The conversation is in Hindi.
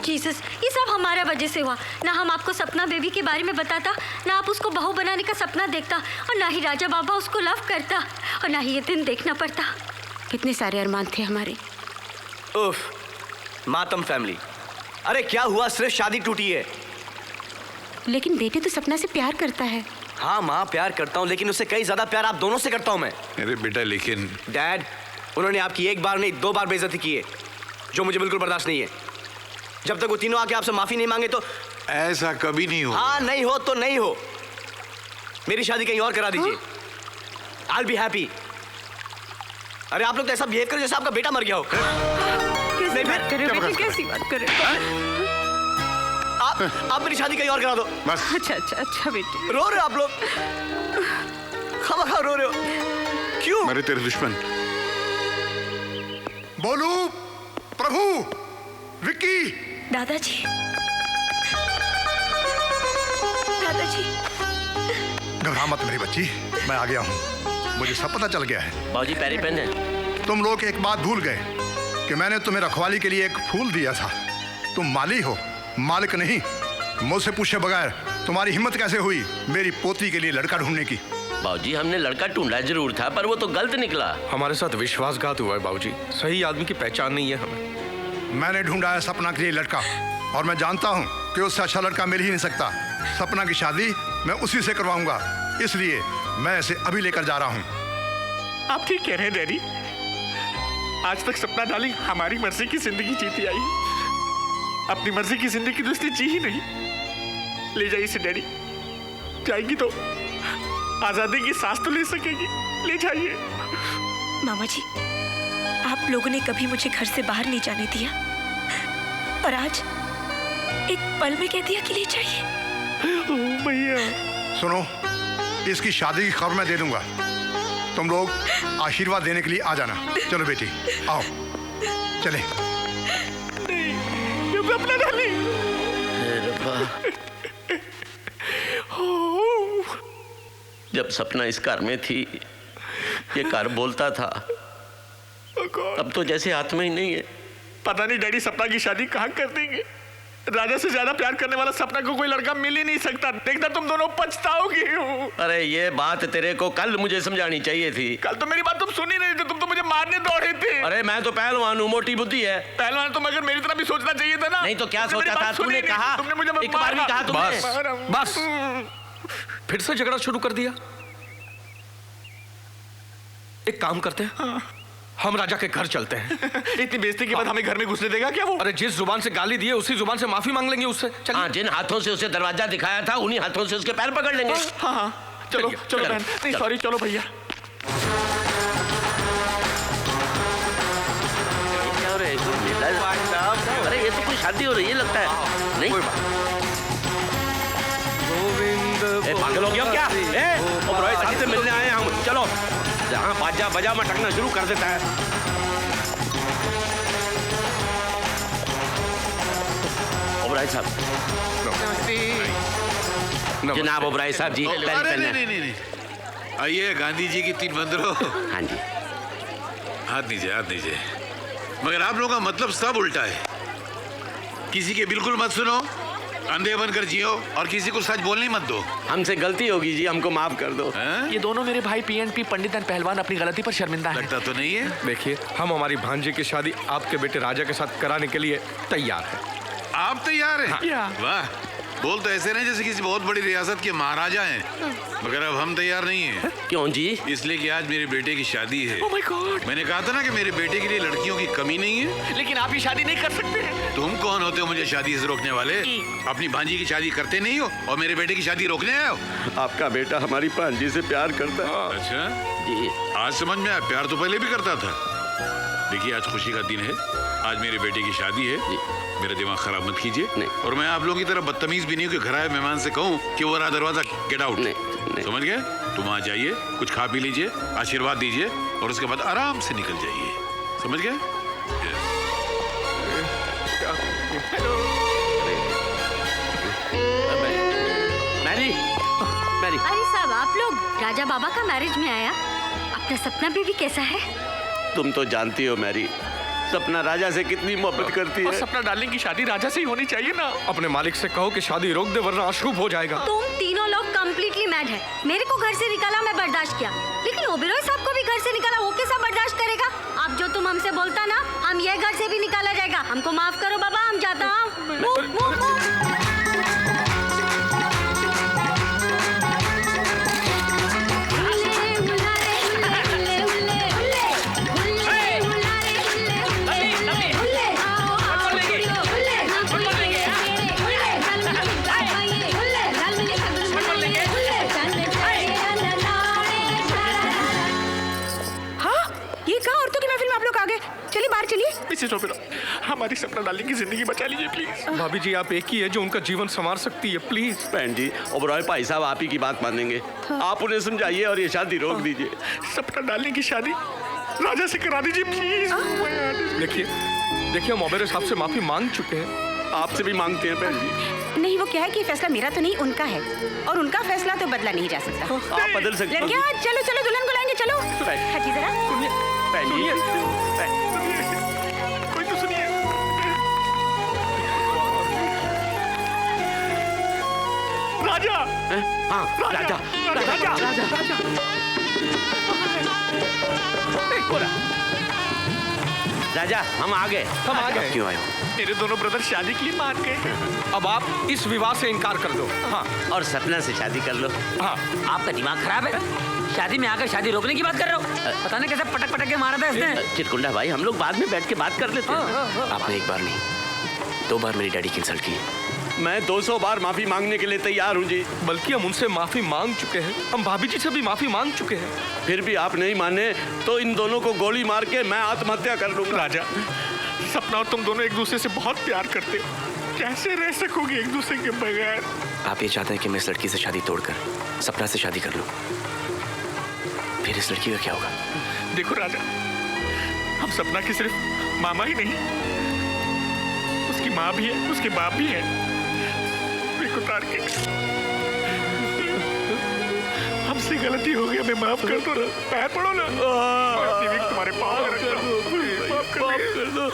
जीसस, ये सब हमारा वजह से हुआ। ना हम आपको सपना बेबी के बारे में बताता, ना आप उसको बहू बनाने का सपना देखता, और ना ही राजा बाबा उसको लव करता, और ना ही ये दिन देखना पड़ता। कितने सारे अरमान थे हमारे। उफ, मातम फैमिली। अरे क्या हुआ, सिर्फ शादी टूटी है। लेकिन बेटे तो सपना से प्यार करता है। हाँ माँ, प्यार करता हूँ, लेकिन उससे कई ज्यादा प्यार आप दोनों से करता हूँ मैं। अरे बेटा, लेकिन डैड, उन्होंने आपकी एक बार नहीं 2 बार बेइज्जती की है, जो मुझे बिल्कुल बर्दाश्त नहीं है। जब तक वो तीनों आके आपसे माफी नहीं मांगे तो। ऐसा कभी नहीं हो। हाँ, नहीं हो तो नहीं हो, मेरी शादी कहीं और करा दीजिए। I'll be happy। अरे आप लोग तो ऐसा बिहेव करो जैसे आपका बेटा मर गया हो। कैसी बात कर रहे हो? कैसी बात कर रहे हो? आप मेरी शादी कहीं और करा दो बस। अच्छा बेटे। रो रहे हो आप लोग, खामखा रो रहे हो क्यों? मेरे तेरे दुश्मन। बोलू, प्रभु, विक्की। दादाजी, दादाजी। घबरा मत मेरी बच्ची, मैं आ गया हूँ। मुझे सब पता चल गया है। बाबूजी पैरी पेन है। तुम लोग एक बात भूल गए कि मैंने तुम्हें रखवाली के लिए एक फूल दिया था। तुम माली हो, मालिक नहीं। मुझसे पूछे बगैर तुम्हारी हिम्मत कैसे हुई मेरी पोती के लिए लड़का ढूंढने की? बाबूजी, हमने लड़का ढूंढा जरूर था, पर वो तो गलत निकला। हमारे साथ विश्वासघात हुआ है बाबूजी, सही आदमी की पहचान नहीं है हमें। मैंने ढूंढा है सपना के लिए लड़का, और मैं जानता हूँ कि उससे अच्छा लड़का मिल ही नहीं सकता। सपना की शादी मैं उसी से करवाऊंगा, इसलिए मैं इसे अभी लेकर जा रहा हूँ। आप ठीक कह रहे हैं डैडी। आज तक सपना डाली हमारी मर्जी की जिंदगी जीती आई, अपनी मर्जी की जिंदगी तो उसने जी ही नहीं। ले जाइए इसे डैडी, जाएगी तो आजादी की सांस तो ले सकेगी। ले जाइए। मामा जी, आप लोगों ने कभी मुझे घर से बाहर नहीं जाने दिया, और आज एक पल में कह दिया कि ले जाइए। भैया सुनो, इसकी शादी की खबर मैं दे दूंगा, तुम लोग आशीर्वाद देने के लिए आ जाना। चलो बेटी, आओ चले। अपना डाली। जब सपना इस कार में थी, ये कार बोलता था, अब तो जैसे हाथ में ही नहीं है। पता नहीं डैडी सपना की शादी कहाँ कर देंगे। राजा से ज्यादा प्यार करने वाला सपना को कोई लड़का मिल ही नहीं सकता। देखना तुम दोनों पछताओगे। अरे ये बात तेरे को कल मुझे समझानी चाहिए थी। कल तो मेरी बात तुम सुन ही नहीं थे, तुम तो मुझे मारने दौड़े थे। अरे मैं तो पहलवान हूँ, मोटी बुद्धि है। पहलवान तो मगर मेरी तरह भी सोचना चाहिए था ना। नहीं तो क्या सोचा था? तूने कहा, तुमने मुझे एक बार भी कहा तुमने? बस, फिर से झगड़ा शुरू कर दिया। एक काम करते हैं, हम राजा के घर चलते हैं। इतनी बेइज्जती के बाद हमें घर में घुसने देगा क्या वो? अरे जिस जुबान से गाली दी है उसी जुबान से माफी मांग लेंगे उससे। हाँ, जिन हाथों से उसे दरवाजा दिखाया था उन्हीं हाथों से उसके पैर पकड़ लेंगे। हाँ, चलो चलो बहन। नहीं सॉरी, चलो भैया। क्या हो रहा है? अरे ये तो कोई शादी हो रही है लगता है। नहीं पागल हो गया क्या? ओबराय साहब से मिलने आए हम। चलो, जहाँ बाजा बजा मटकना शुरू कर देता है। ओबराय साहब। जनाब ओबराय साहब जी। अरे नहीं, आइए गांधी जी की 3 बंदरों। हाँ जी। हाथ नीचे, हाथ नीचे। मगर आप लोगों का मतलब सब उल्टा है। किसी के बिल्कुल मत सुनो, अंधे बनकर जियो, और किसी को सच बोलने मत दो। हमसे गलती होगी जी, हमको माफ कर दो। ये दोनों मेरे भाई PNP पंडित एंड पहलवान अपनी गलती पर शर्मिंदा हैं। लगता तो नहीं है। देखिए, हम हमारी भांजे की शादी आपके बेटे राजा के साथ कराने के लिए तैयार हैं। आप तैयार हैं? हाँ। वाह, बोल तो ऐसे नहीं जैसे किसी बहुत बड़ी रियासत के महाराजा हैं। मगर अब हम तैयार नहीं हैं। क्यों जी? इसलिए कि आज मेरे बेटे की शादी है। Oh my God! मैंने कहा था ना कि मेरे बेटे के लिए लड़कियों की कमी नहीं है। लेकिन आप ये शादी नहीं कर सकते हैं। तुम कौन होते हो मुझे शादी से रोकने वाले? अपनी भांजी की शादी करते नहीं हो और मेरे बेटे की शादी रोकने आए हो? आपका बेटा हमारी भांजी से प्यार करता है। अच्छा जी। आज समझ में आया, प्यार तो पहले भी करता था। देखिए, आज खुशी का दिन है, आज मेरे बेटे की शादी है। मेरा दिमाग खराब मत कीजिए। और मैं आप लोगों की तरह बदतमीज भी नहीं हूँ कि घर आए मेहमान से कहूँ कि वो रहा दरवाजा, गेट आउट। समझ गए? तुम आ जाइए, कुछ खा पी लीजिए, आशीर्वाद दीजिए, और उसके बाद आराम से निकल जाइए। समझ गए? मैरी। अरे साहब, आप लोग राजा बाबा का मैरिज में आया। अपना सपना बेबी कैसा है? तुम तो जानती हो मैरी, सपना राजा से कितनी मोहब्बत करती और है। सपना डार्लिंग की शादी राजा से ही होनी चाहिए ना। अपने मालिक से कहो कि शादी रोक दे वरना अशुभ हो जाएगा। तुम तीनों लोग कम्प्लीटली मैड है। मेरे को घर से निकाला, मैं बर्दाश्त किया, लेकिन ओबेरॉय साहब को भी घर से निकाला, वो कैसा बर्दाश्त करेगा? अब जो तुम हमसे बोलता ना, हम ये घर से भी निकाला जाएगा। हमको माफ करो बाबा, हम जाता हूँ। चलिए बाहर चलिए। मिसेस ओबेरॉय, हमारी सपना डार्लिंग की जिंदगी बचा लीजिए प्लीज। भाभी जी आप एक ही है जो उनका जीवन संवार सकती है, प्लीज। बहन जी, ओबेरॉय भाई साहब आप ही की बात मानेंगे। आप उन्हें समझाइए और ये शादी रोक दीजिए। सपना डार्लिंग की शादी राजा से करा दीजिए प्लीज। देखिए हम ओबेरॉय साहब से माफी मांग चुके हैं, आपसे भी मांगते हैं बहन जी। नहीं, वो क्या है कि फैसला मेरा तो नहीं उनका है, और उनका फैसला तो बदला नहीं जा सकता। आप बदल सकते हैं। लड़कियां चलो चलो, दुल्हन को लाएंगे, चलो। हटी जरा। बहन जी, कोई तो सुनिए। राजा, हाँ राजा, राजा हम आ गए। हम आ गए। क्यों आए हो? मेरे दोनों ब्रदर शादी के लिए मान गए। अब आप इस विवाह से इनकार कर दो। हाँ और सपना से शादी कर लो। हाँ। आपका दिमाग खराब है? शादी में आकर शादी रोकने की बात कर रहे हो? पता नहीं कैसे पटक पटक के मारा था इसने। चिरकुंडा भाई, हम लोग बाद में बैठ के बात कर लेते हैं। आपने एक बार नहीं 2 बार मेरी डैडी की इंसल्ट की। मैं 200 बार माफी मांगने के लिए तैयार हूँ जी। बल्कि हम उनसे माफी मांग चुके हैं, हम भाभी जी से भी माफी मांग चुके हैं। फिर भी आप नहीं माने तो इन दोनों को गोली मार के मैं आत्महत्या कर लूंगा। राजा, सपना और तुम दोनों एक दूसरे से बहुत प्यार करते हो, कैसे रह सकोगे एक दूसरे के बगैर? आप ये चाहते हैं कि मैं इस लड़की से शादी तोड़कर सपना से शादी कर लूं, फिर इस लड़की का क्या होगा? देखो राजा, हम सपना की सिर्फ मामा ही नहीं, उसकी माँ भी है, उसके बाप भी है। उतार के हमसे गलती हो गई, हमें माफ कर दो ना, पैर पड़ो ना। तुम्हारे पाँव माफ कर दो।